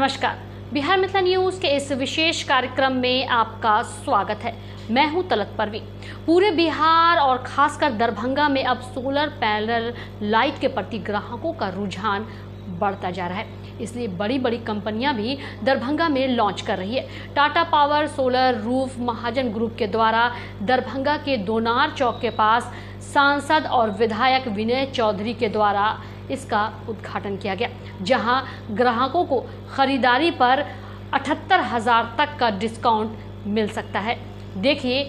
नमस्कार, बिहार मिथिला न्यूज के इस विशेष कार्यक्रम में आपका स्वागत है। मैं हूं तलत परवीन। पूरे बिहार और खासकर दरभंगा में अब सोलर पैनल लाइट के प्रति ग्राहकों का रुझान बढ़ता जा रहा है, इसलिए बड़ी बड़ी कंपनियां भी दरभंगा में लॉन्च कर रही है। टाटा पावर सोलर रूफ महाजन ग्रुप के द्वारा दरभंगा के दोनार चौक के पास सांसद और विधायक विनय चौधरी के द्वारा इसका उद्घाटन किया गया, जहां ग्राहकों को खरीदारी पर 78,000 तक का डिस्काउंट मिल सकता है। देखिए,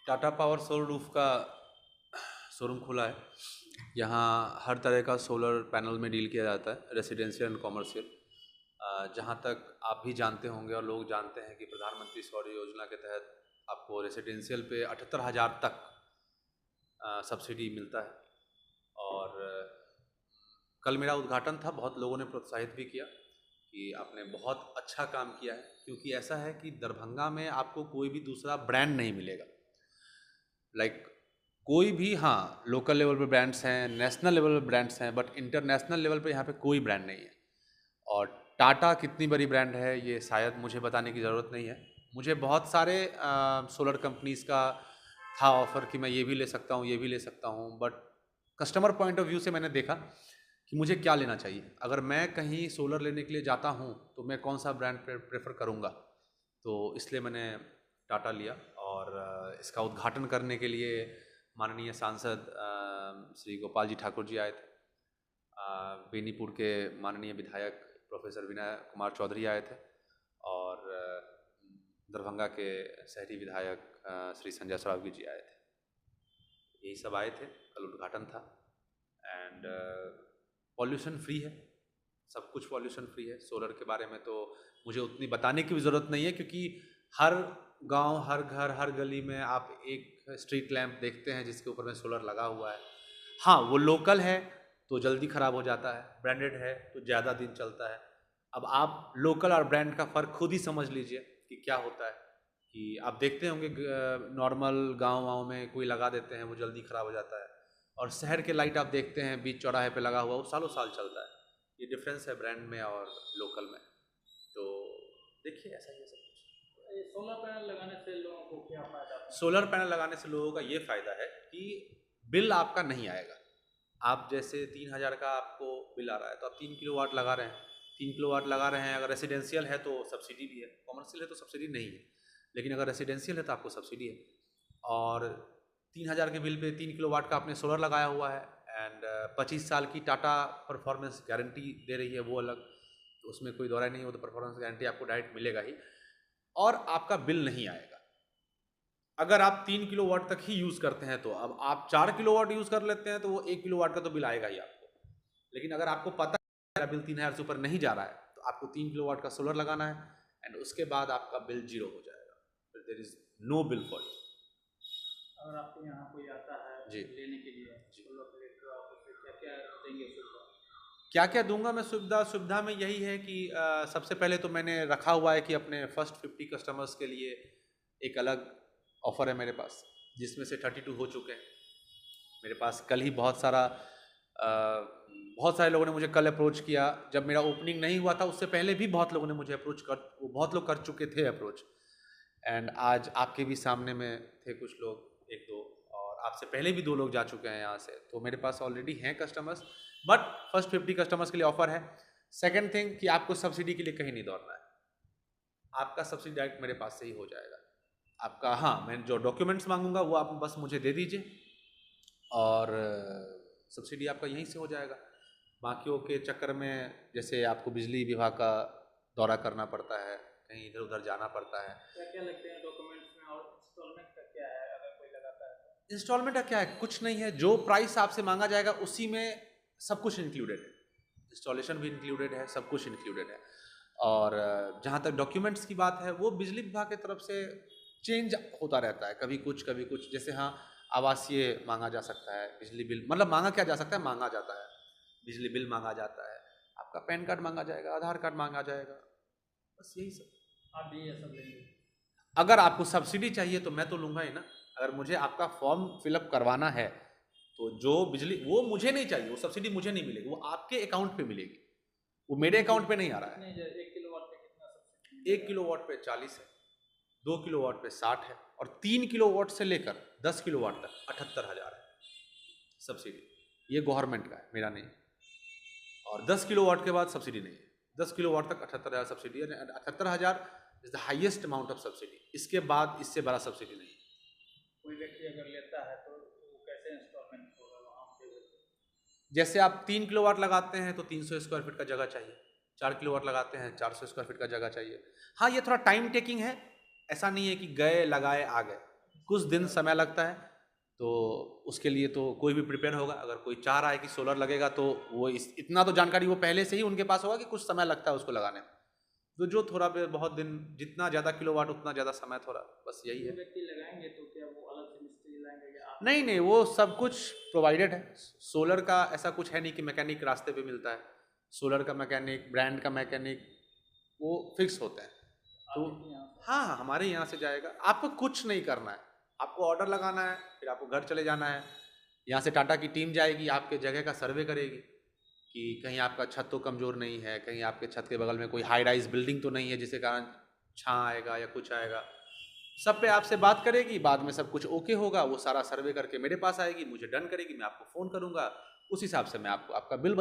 टाटा पावर सोलर रूफ का शोरूम खुला है। यहाँ हर तरह का सोलर पैनल में डील किया जाता है, रेसिडेंशियल एंड कॉमर्शियल। जहाँ तक आप भी जानते होंगे और लोग जानते हैं कि प्रधानमंत्री सौर योजना के तहत आपको रेसिडेंशियल पे 78,000 तक सब्सिडी मिलता है। और कल मेरा उद्घाटन था, बहुत लोगों ने प्रोत्साहित भी किया कि आपने बहुत अच्छा काम किया है, क्योंकि ऐसा है कि दरभंगा में आपको कोई भी दूसरा ब्रांड नहीं मिलेगा। कोई भी, हाँ, लोकल लेवल पे ब्रांड्स हैं, नेशनल लेवल पे ब्रांड्स हैं, बट इंटरनेशनल लेवल पे यहाँ पे कोई ब्रांड नहीं है। और टाटा कितनी बड़ी ब्रांड है ये शायद मुझे बताने की ज़रूरत नहीं है। मुझे बहुत सारे सोलर कंपनीज़ का था ऑफ़र कि मैं ये भी ले सकता हूँ, ये भी ले सकता हूँ, but customer point of view से मैंने देखा कि मुझे क्या लेना चाहिए। अगर मैं कहीं सोलर लेने के लिए जाता हूँ तो मैं कौन सा ब्रांड प्रेफर करूँगा, तो इसलिए मैंने टाटा लिया। और इसका उद्घाटन करने के लिए माननीय सांसद श्री गोपाल जी ठाकुर जी आए थे। बेनीपुर के माननीय विधायक प्रोफेसर विनय कुमार चौधरी आए थे, और दरभंगा के शहरी विधायक श्री संजय सरावगी जी आए थे। यही सब आए थे, कल उद्घाटन था। एंड पॉल्यूशन फ्री है, सब कुछ पॉल्यूशन फ्री है। सोलर के बारे में तो मुझे उतनी बताने की भी ज़रूरत नहीं है, क्योंकि हर गांव, हर घर, हर गली में आप एक स्ट्रीट लैंप देखते हैं जिसके ऊपर में सोलर लगा हुआ है। हाँ, वो लोकल है तो जल्दी ख़राब हो जाता है, ब्रांडेड है तो ज़्यादा दिन चलता है। अब आप लोकल और ब्रांड का फ़र्क खुद ही समझ लीजिए कि क्या होता है। कि आप देखते होंगे नॉर्मल गाँव में कोई लगा देते हैं, वो जल्दी ख़राब हो जाता है, और शहर के लाइट आप देखते हैं बीच चौराहे पे लगा हुआ, वो सालों साल चलता है। ये डिफरेंस है ब्रांड में और लोकल में। तो देखिए, ऐसा ही है सब कुछ। सोलर पैनल लगाने से लोगों को क्या फ़ायदा है? सोलर पैनल लगाने से लोगों का ये फ़ायदा है कि बिल आपका नहीं आएगा। आप जैसे 3,000 का आपको बिल आ रहा है, तो आप 3 किलोवाट लगा रहे हैं, 3 किलोवाट लगा रहे हैं। अगर रेसिडेंशियल है तो सब्सिडी भी है, कॉमर्शियल है तो सब्सिडी नहीं है। लेकिन अगर रेसिडेंशियल है तो आपको सब्सिडी है। और 3,000 के बिल पे 3 किलोवाट का आपने सोलर लगाया हुआ है, एंड 25 साल की टाटा परफॉर्मेंस गारंटी दे रही है, वो अलग, तो उसमें कोई दौरा नहीं हो, तो परफॉर्मेंस गारंटी आपको डायरेक्ट मिलेगा ही, और आपका बिल नहीं आएगा। अगर आप 3 किलोवाट तक ही यूज़ करते हैं तो, अब आप 4 किलोवाट यूज़ कर लेते हैं तो वो 1 किलोवाट का तो बिल आएगा ही आपको। लेकिन अगर आपको पता है मेरा बिल 3,000 से ऊपर नहीं जा रहा है, तो आपको 3 किलोवाट का सोलर लगाना है, एंड उसके बाद आपका बिल 0 हो जाएगा। फिर there is no bill for you. अगर आपके यहाँ कोई आता है जी लेने के लिए सोलर प्लेट, तो आप उसे क्या क्या देंगे सुविधा? क्या क्या दूंगा मैं सुविधा में यही है कि सबसे पहले तो मैंने रखा हुआ है कि अपने फर्स्ट 50 कस्टमर्स के लिए एक अलग ऑफ़र है मेरे पास, जिसमें से 32 हो चुके हैं मेरे पास। कल ही बहुत सारे लोगों ने मुझे कल अप्रोच किया। जब मेरा ओपनिंग नहीं हुआ था उससे पहले भी बहुत लोगों ने मुझे बहुत लोग कर चुके थे अप्रोच। एंड आज आपके भी सामने में थे कुछ लोग, 1-2, और आपसे पहले भी 2 लोग जा चुके हैं यहाँ से। तो मेरे पास ऑलरेडी हैं कस्टमर्स, बट फर्स्ट 50 कस्टमर्स के लिए ऑफ़र है। सेकंड थिंग कि आपको सब्सिडी के लिए कहीं नहीं दौड़ना है, आपका सब्सिडी डायरेक्ट मेरे पास से ही हो जाएगा। आपका, हाँ, मैं जो डॉक्यूमेंट्स मांगूंगा वो आप बस मुझे दे दीजिए, और सब्सिडी आपका यहीं से हो जाएगा। बाकियों के चक्कर में जैसे आपको बिजली विभाग का दौरा करना पड़ता है, कहीं इधर उधर जाना पड़ता है। क्या क्या लगते हैं डॉक्यूमेंट्स में, और इंस्टॉलमेंट का क्या है अगर कोई लगाता है तो? इंस्टॉलमेंट का क्या है, कुछ नहीं है। जो प्राइस आपसे मांगा जाएगा उसी में सब कुछ इंक्लूडेड है, इंस्टॉलेशन भी इंक्लूडेड है, सब कुछ इंक्लूडेड है। और जहाँ तक डॉक्यूमेंट्स की बात है, वो बिजली विभाग की तरफ से चेंज होता रहता है, कभी कुछ। जैसे हाँ, आवासीय मांगा जा सकता है, बिजली बिल, मतलब मांगा क्या जा सकता है, मांगा जाता है, बिजली बिल मांगा जाता है, आपका पैन कार्ड मांगा जाएगा, आधार कार्ड मांगा जाएगा, बस यही सब। आप भी ये सब लेंगे? अगर आपको सब्सिडी चाहिए तो मैं तो लूँगा ही ना। अगर मुझे आपका फॉर्म फिलअप करवाना है तो जो बिजली, वो मुझे नहीं चाहिए, वो सब्सिडी मुझे नहीं मिलेगी, वो आपके अकाउंट पे मिलेगी। वो मेरे अकाउंट पे नहीं आ रहा है। नहीं, 1 किलोवाट पे कितना सब्सिडी? 1 किलोवाट पे 40 है, 2 किलोवाट पे 60 है और 3 किलोवाट से लेकर 10 किलोवाट तक 78,000 है सब्सिडी। ये गवर्नमेंट का है, मेरा नहीं। और 10 किलोवाट के बाद सब्सिडी नहीं है। 10 किलोवाट तक 78,000 सब्सिडी है। 78,000 is the highest amount of subsidy. इसके बाद इससे बड़ा सब्सिडी नहीं है। कोई व्यक्ति अगर लेता है तो वो कैसे इंस्टॉलमेंट होगा वहाँ पे? जैसे आप 3 किलोवाट लगाते हैं तो 300 स्क्वायर फीट का जगह चाहिए, 4 किलोवाट लगाते हैं 400 स्क्वायर फीट का जगह चाहिए। हाँ, ये थोड़ा टाइम टेकिंग है, ऐसा नहीं है कि गए लगाए आ गए, कुछ दिन समय लगता है। तो उसके लिए तो कोई भी प्रिपेयर होगा। अगर कोई चाह रहा है कि सोलर लगेगा तो वो इतना तो जानकारी वो पहले से ही उनके पास होगा कि कुछ समय लगता है उसको लगाने में। तो जो थोड़ा बहुत दिन, जितना ज़्यादा किलोवाट उतना ज़्यादा समय, थोड़ा बस यही है। व्यक्ति लगाएंगे तो क्या वो अलग से मिस्त्री लाएंगे या आप? नहीं नहीं, वो सब कुछ प्रोवाइडेड है। सोलर का ऐसा कुछ है नहीं कि मैकेनिक रास्ते पे मिलता है। सोलर का मैकेनिक, ब्रांड का मैकेनिक, वो फिक्स होते हैं। तो हाँ, हमारे यहाँ से जाएगा। आपको कुछ नहीं करना है, आपको ऑर्डर लगाना है, फिर आपको घर चले जाना है। यहाँ से टाटा की टीम जाएगी, आपके जगह का सर्वे करेगी कि कहीं आपका छत तो कमज़ोर नहीं है, कहीं आपके छत के बगल में कोई हाई राइज बिल्डिंग तो नहीं है जिसके कारण छां आएगा या कुछ आएगा। सब पे आपसे बात करेगी, बाद में सब कुछ ओके होगा, वो सारा सर्वे करके मेरे पास आएगी, मुझे डन करेगी, मैं आपको फ़ोन करूँगा, उस हिसाब से मैं आपको आपका बिल